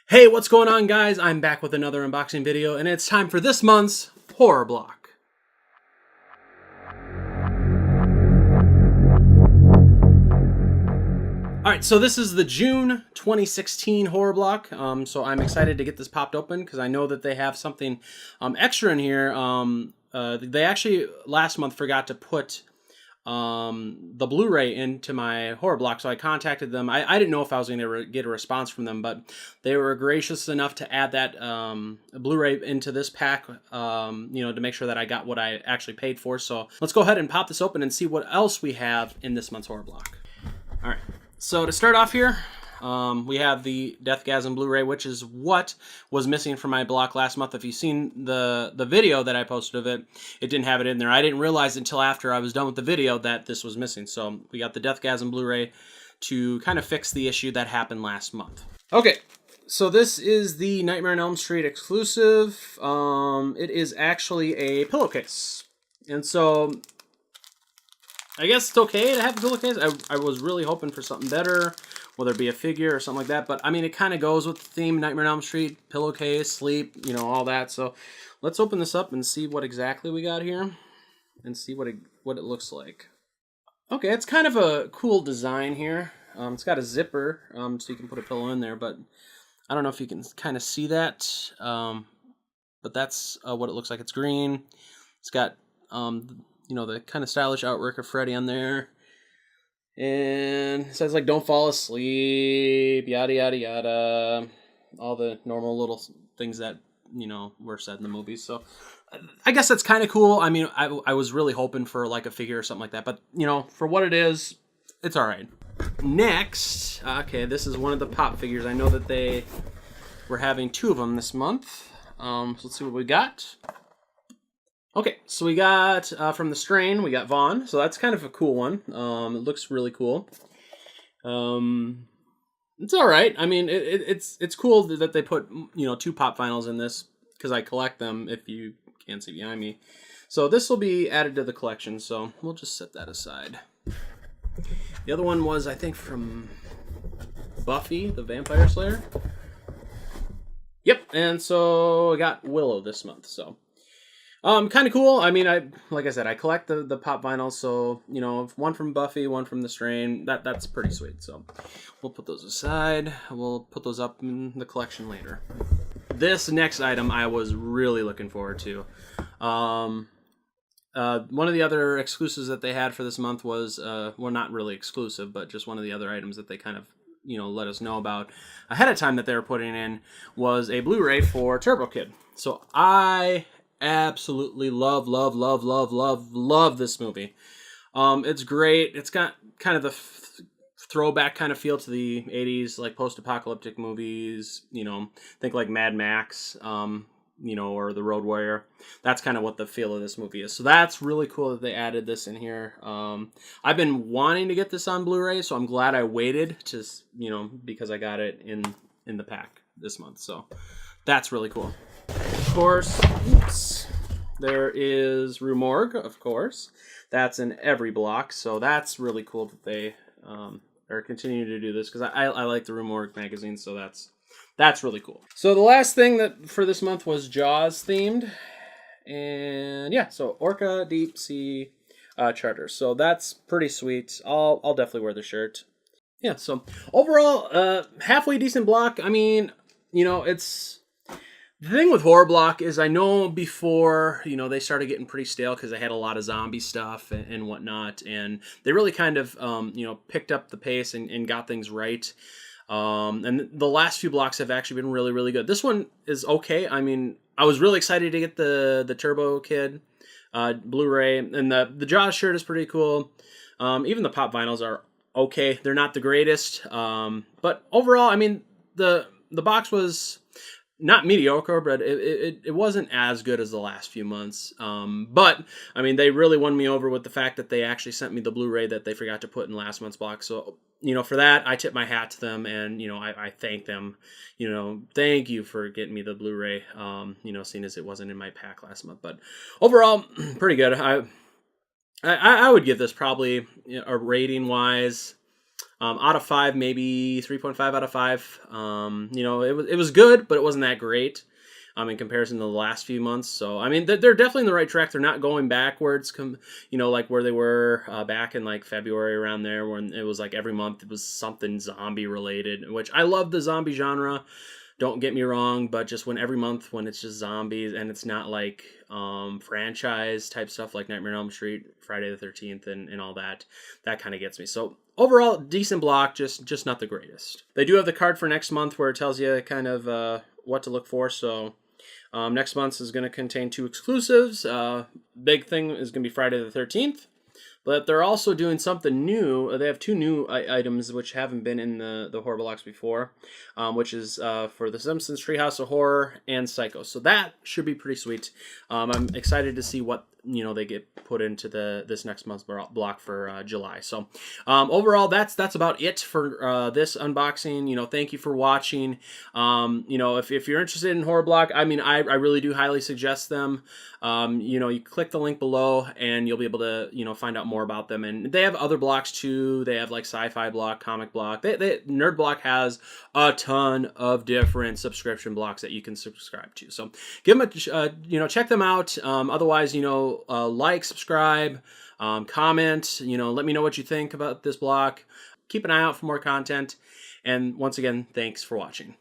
Hey, what's going on, guys? I'm back with another unboxing video, and it's time for this month's horror block. Alright, so this is the June 2016 horror block, so I'm excited to get this popped open because I know that they have something extra in here. They actually last month forgot to put the Blu-ray into my horror block, so I contacted them. I didn't know if I was going to get a response from them, but they were gracious enough to add that Blu-ray into this pack, to make sure that I got what I actually paid for. So let's go ahead and pop this open and see what else we have in this month's horror block. All right, so to start off here, we have the Deathgasm Blu-ray, which is what was missing from my block last month. If you've seen the video that I posted of it, it didn't have it in there. I didn't realize until after I was done with the video that this was missing. So we got the Deathgasm Blu-ray to kind of fix the issue that happened last month. Okay, so this is the Nightmare on Elm Street exclusive. It is actually a pillowcase. And so I guess it's okay to have a pillowcase. I was really hoping for something better, whether it be a figure or something like that. But, I mean, it kind of goes with the theme, Nightmare on Elm Street, pillowcase, sleep, all that. So let's open this up and see what exactly we got here and see what it looks like. Okay, it's kind of a cool design here. It's got a zipper, so you can put a pillow in there. But I don't know if you can kind of see that. But that's what it looks like. It's green. It's got the kind of stylish artwork of Freddy on there. And it says, like, don't fall asleep, yada, yada, yada. All the normal little things that, were said in the movies. So I guess that's kind of cool. I mean, I was really hoping for, like, a figure or something like that. But, for what it is, it's all right. Next, okay, this is one of the pop figures. I know that they were having two of them this month. So let's see what we got. Okay, so we got, from the Strain, we got Vaughn. So that's kind of a cool one. It looks really cool. It's all right. I mean, it's cool that they put, two pop vinyls in this, because I collect them, if you can't see behind me. So this will be added to the collection, so we'll just set that aside. The other one was, I think, from Buffy, the Vampire Slayer. Yep, and so I got Willow this month, so kind of cool. I mean, like I said, I collect the pop vinyls, so, one from Buffy, one from the Strain, that's pretty sweet. So we'll put those aside. We'll put those up in the collection later. This next item I was really looking forward to. One of the other exclusives that they had for this month was, well, not really exclusive, but just one of the other items that they kind of, let us know about ahead of time that they were putting in was a Blu-ray for Turbo Kid. So I absolutely love this movie. It's great. It's got kind of the throwback kind of feel to the 80s, like post-apocalyptic movies, think like Mad Max, or The Road Warrior. That's kind of what the feel of this movie is. So that's really cool that they added this in here. I've been wanting to get this on Blu-ray, so I'm glad I waited to, because I got it in the pack this month. So that's really cool. Of course, there is Rue Morgue, of course. That's in every block, so that's really cool that they are continuing to do this, because I like the Rue Morgue magazine, so that's really cool. So the last thing that for this month was Jaws themed, and yeah, so Orca Deep Sea Charter. So that's pretty sweet. I'll definitely wear the shirt. Yeah, so overall, halfway decent block. I mean, it's... The thing with Horror Block is I know before, they started getting pretty stale because they had a lot of zombie stuff and whatnot, and they really kind of, picked up the pace and got things right. And the last few blocks have actually been really, really good. This one is okay. I mean, I was really excited to get the Turbo Kid Blu-ray, and the Jaws shirt is pretty cool. Even the pop vinyls are okay. They're not the greatest, but overall, I mean, the box was not mediocre, but it wasn't as good as the last few months. But, I mean, they really won me over with the fact that they actually sent me the Blu-ray that they forgot to put in last month's box. So, for that, I tip my hat to them, and, I thank them. Thank you for getting me the Blu-ray, seeing as it wasn't in my pack last month. But overall, pretty good. I would give this probably, a rating-wise, Out of 5, maybe 3.5 out of 5. You know, it was good, but it wasn't that great. In comparison to the last few months. So, I mean, they're definitely in the right track. They're not going backwards, you know, like where they were back in like February around there when it was like every month it was something zombie related, which I love the zombie genre. Don't get me wrong, but just when every month when it's just zombies and it's not like franchise type stuff like Nightmare on Elm Street, Friday the 13th, and all that, that kind of gets me. So overall, decent block, just not the greatest. They do have the card for next month where it tells you kind of what to look for. So next month is going to contain 2 exclusives. Big thing is going to be Friday the 13th. But they're also doing something new. They have 2 new items which haven't been in the horror blocks before, which is for The Simpsons Treehouse of Horror and Psycho. So that should be pretty sweet. I'm excited to see what they get put into this next month's block for July. So overall, that's about it for this unboxing. Thank you for watching. If you're interested in horror block, I mean, I really do highly suggest them. You click the link below and you'll be able to find out more about them. And they have other blocks too. They have like sci-fi block, comic block. Nerd Block has a ton of different subscription blocks that you can subscribe to. So give them check them out. Otherwise, like, subscribe, comment, let me know what you think about this block. Keep an eye out for more content. And once again, thanks for watching.